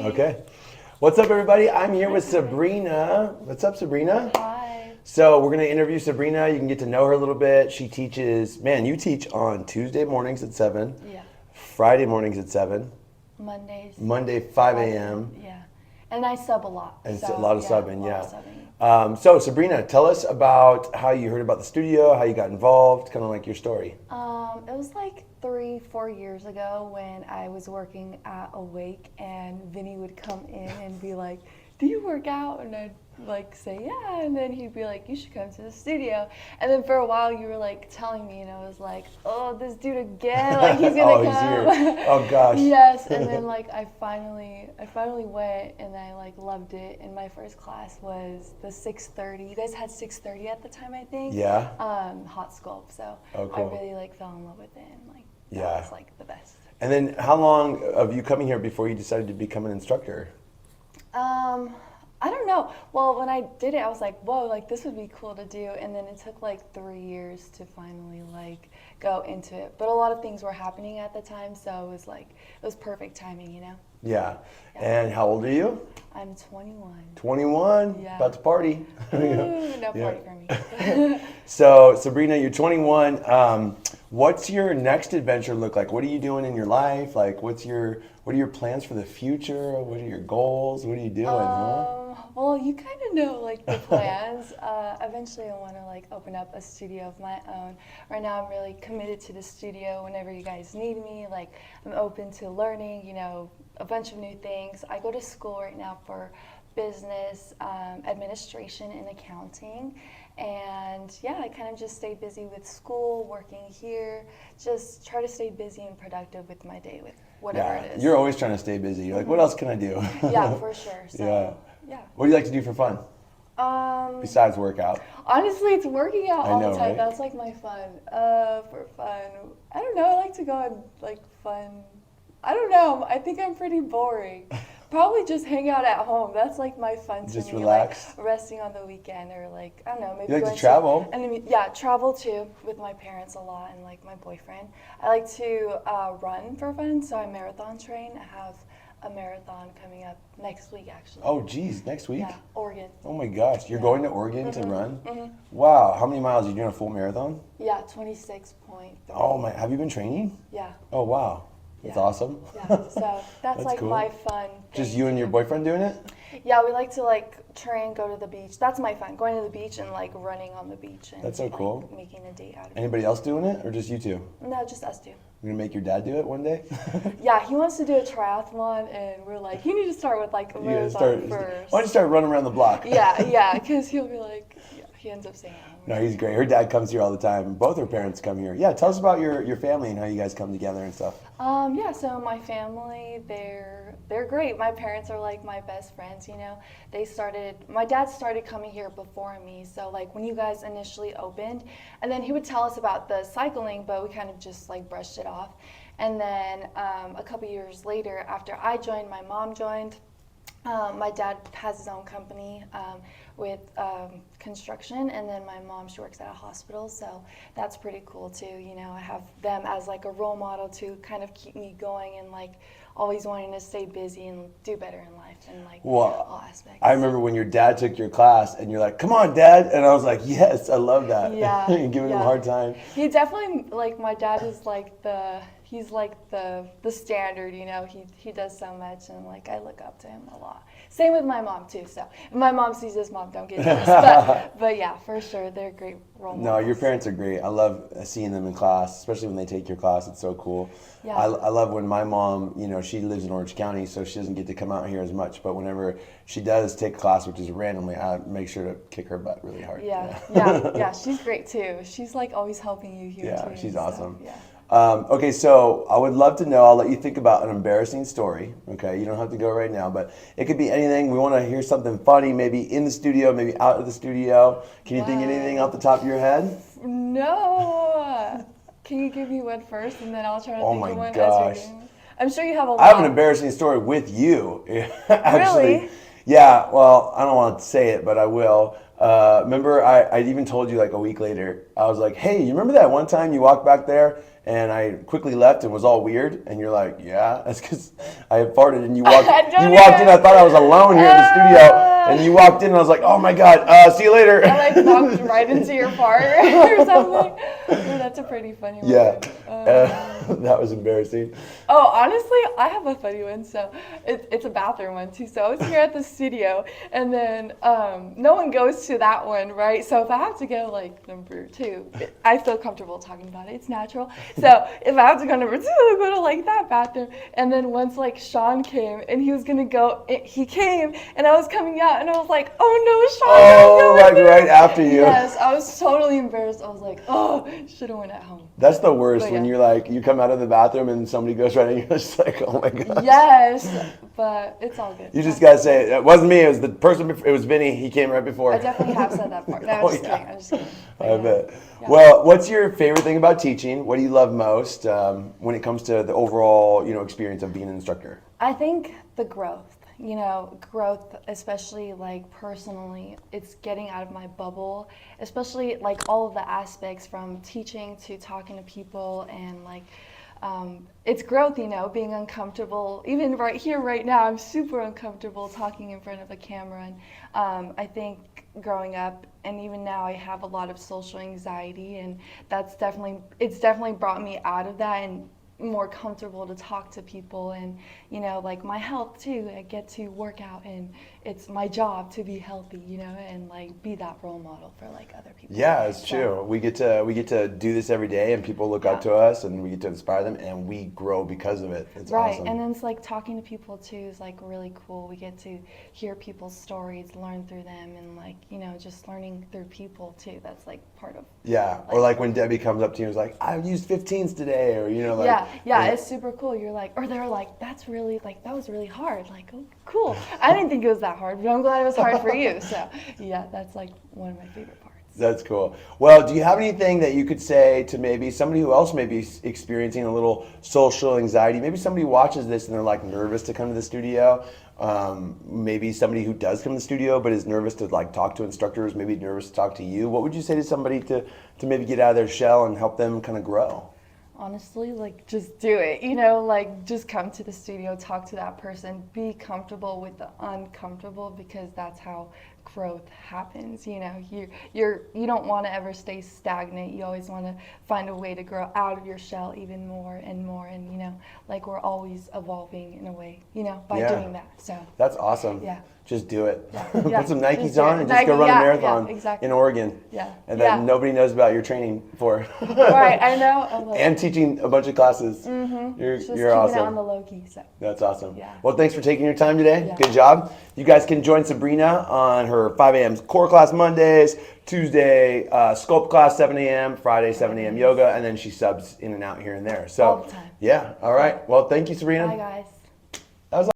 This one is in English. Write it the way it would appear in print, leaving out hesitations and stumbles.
Okay. What's up, everybody? I'm here with Sabrina. What's up, Sabrina? Hi. So we're going to interview Sabrina. You can get to know her a little bit. She teaches, man, you teach on Tuesday mornings at 7, Yeah. Friday mornings at 7, Mondays. Monday 5 a.m., Yeah. And I sub a lot. and So, a lot of yeah, subbing, a lot yeah. of subbing. So Sabrina, tell us about how you heard about the studio, how you got involved, kind of like your story. It was like 3-4 years ago when I was working at Awake and Vinny would come in and be like, "Do you work out?" And I'd like say, "Yeah," and then he'd be like, "You should come to the studio." And then for a while you were like telling me, and I was like, "Oh, this dude again, like he's gonna Oh, he's come." here. Oh, gosh. Yes, and then like I finally went and I like loved it. And my first class was the 6:30. You guys had 6:30 at the time, I think. Yeah. Hot sculpt. So Oh, cool. I really like fell in love with it, and like that Yeah. was like the best. And then how long of you coming here before you decided to become an instructor? I don't know. Well, when I did it, I was like, whoa, like this would be cool to do. And then it took like 3 years to finally like go into it. But a lot of things were happening at the time, so it was like, it was perfect timing, you know? Yeah. Yeah. And how old are you? I'm 21. 21. Yeah. About to party. Ooh, no Yeah. party for me. So Sabrina, you're 21. What's your next adventure look like? What are you doing in your life? Like, what are your plans for the future? What are your goals? What are you doing? Well, you kind of know like the plans. Eventually, I want to like open up a studio of my own. Right now, I'm really committed to the studio. Whenever you guys need me, like I'm open to learning. You know, a bunch of new things. I go to school right now for business administration and accounting. And yeah, I kind of just stay busy with school, working here, just try to stay busy and productive with my day, with whatever Yeah, it is. you're always trying to stay busy. You're like, what else can I do? Yeah, for sure. So, yeah. What do you like to do for fun besides workout? Honestly, it's working out I all know, the time. right? That's like my fun. For fun, I don't know. I like to go on like fun. I don't know. I think I'm pretty boring. Probably just hang out at home. That's like my fun to Just me. relax? Like resting on the weekend, or like I don't know, maybe You like to going travel? And then, yeah, travel too with my parents a lot and like my boyfriend. I like to run for fun, so I marathon train. I have a marathon coming up next week, actually. Oh, geez, next week? Yeah, Oregon. Oh my gosh, you're going to Oregon to run? Mhm. Wow, how many miles? Are you doing a full marathon? Yeah, 26.3. Oh my, have you been training? Yeah. Oh wow, that's Yeah. awesome. Yeah, so that's That's like cool. my fun Just thing you to and your do. boyfriend doing it? Yeah, we like to like train, go to the beach. That's my fun, going to the beach and like running on the beach and That's so like, cool. making a date out of it. Anybody else doing it, or just you two? No, just us two. You're gonna make your dad do it one day? Yeah, he wants to do a triathlon, and we're like, you need to start with like a You gotta marathon first. why don't you start running around the block? Yeah, because he'll be like, yeah, he ends up saying. No, he's great. Her dad comes here all the time. Both her parents come here. Yeah, tell us about your family and how you guys come together and stuff. Yeah, so my family, they're great. My parents are like my best friends, you know. My dad started coming here before me, so like when you guys initially opened, and then he would tell us about the cycling, but we kind of just like brushed it off. And then a couple years later, after I joined, my mom joined. My dad has his own company with construction, and then my mom, she works at a hospital, so that's pretty cool too. You know, I have them as like a role model to kind of keep me going and like always wanting to stay busy and do better in life and like all aspects. I remember when your dad took your class and you're like, "Come on, Dad," and I was like, "Yes, I love that." Yeah, You're giving him a hard time. He definitely, like, my dad is like he's like the standard, you know. He does so much, and like I look up to him a lot. Same with my mom too. So if my mom sees this, Mom, don't get jealous. But yeah, for sure, they're great role models. No, your parents are great. I love seeing them in class, especially when they take your class. It's so cool. Yeah. I love when my mom, you know, she lives in Orange County, so she doesn't get to come out here as much. But whenever she does take a class, which is randomly, I make sure to kick her butt really hard. Yeah, she's great too. She's like always helping you here too. Yeah, she's so, awesome. Yeah. Okay, so I would love to know, I'll let you think about an embarrassing story, okay? You don't have to go right now, but it could be anything. We want to hear something funny, maybe in the studio, maybe out of the studio. Can you think of anything off the top of your head? No. Can you give me one first, and then I'll try to Oh think my of one gosh. as you're doing? I'm sure you have a lot. I have an embarrassing story with you, actually. Really? Yeah, well, I don't want to say it, but I will. Remember, I even told you like a week later, I was like, hey, you remember that one time you walked back there and I quickly left and was all weird. And you're like, yeah, that's because I had farted and you walked in. I thought I was alone here in the studio, and you walked in and I was like, oh my God, see you later. I like walked right into your part or something. Oh, that's a pretty funny one. Yeah, that was embarrassing. Oh, honestly, I have a funny one. So it's a bathroom one too. So I was here at the studio, and then no one goes to that one, right? So if I have to go like number 2, I feel comfortable talking about it. It's natural. So if I have to go number 2, I'll go to like that bathroom. And then once like Sean came and he was gonna go, he came and I was coming out and I was like, oh no, Sean! Oh, like right after you. Yes, I was totally embarrassed. I was like, oh, should have went at home. That's the worst But when yeah. you're like, you come out of the bathroom and somebody goes right in, you're just like, oh my God. Yes, but it's all good. You just gotta say it wasn't me. It was the person. It was Vinny. He came right before. I definitely have said that part. No, I'm just kidding. I'm just kidding. But I yeah. bet. Yeah. Well, what's your favorite thing about teaching? What do you love most when it comes to the overall, experience of being an instructor? I think the growth. Growth, especially like personally, it's getting out of my bubble, especially like all of the aspects from teaching to talking to people and like it's growth, being uncomfortable. Even right here, right now, I'm super uncomfortable talking in front of a camera. And I think growing up and even now, I have a lot of social anxiety, and it's definitely brought me out of that and more comfortable to talk to people. And like my health too, I get to work out and it's my job to be healthy, and like be that role model for like other people. Yeah, it's true. We get to do this every day, and people look up to us, and we get to inspire them, and we grow because of it. It's right. awesome. And then it's like talking to people too is like really cool. We get to hear people's stories, learn through them, and like just learning through people too. That's like part of or like when Debbie comes up to you and is like, I used 15s today, or it's super cool. You're like, or they're like, that was really hard. Like, oh, cool. I didn't think it was that hard, but I'm glad it was hard for you. So yeah, that's like one of my favorite parts. That's cool. Well, do you have anything that you could say to maybe somebody who else may be experiencing a little social anxiety? Maybe somebody watches this and they're like nervous to come to the studio. Maybe somebody who does come to the studio but is nervous to like talk to instructors, maybe nervous to talk to you. What would you say to somebody to maybe get out of their shell and help them kind of grow? Honestly, like just do it, like just come to the studio, talk to that person, be comfortable with the uncomfortable, because that's how growth happens. You don't want to ever stay stagnant. You always want to find a way to grow out of your shell even more and more, and like we're always evolving in a way, by doing that. So that's awesome. Yeah. Just do it. Yeah. Put some Nikes Just on and just go run a marathon exactly. in Oregon. Yeah. And that nobody knows about your training for. Right, I know. And teaching a bunch of classes. Mm-hmm. You're just awesome. keeping it on the low key. So. That's awesome. Yeah. Well, thanks for taking your time today. Yeah. Good job. You guys can join Sabrina on her 5 a.m. core class Mondays, Tuesday sculpt class 7 a.m., Friday 7 a.m. yoga, and then she subs in and out here and there. So, all the time. Yeah. All right. Well, thank you, Sabrina. Bye, guys.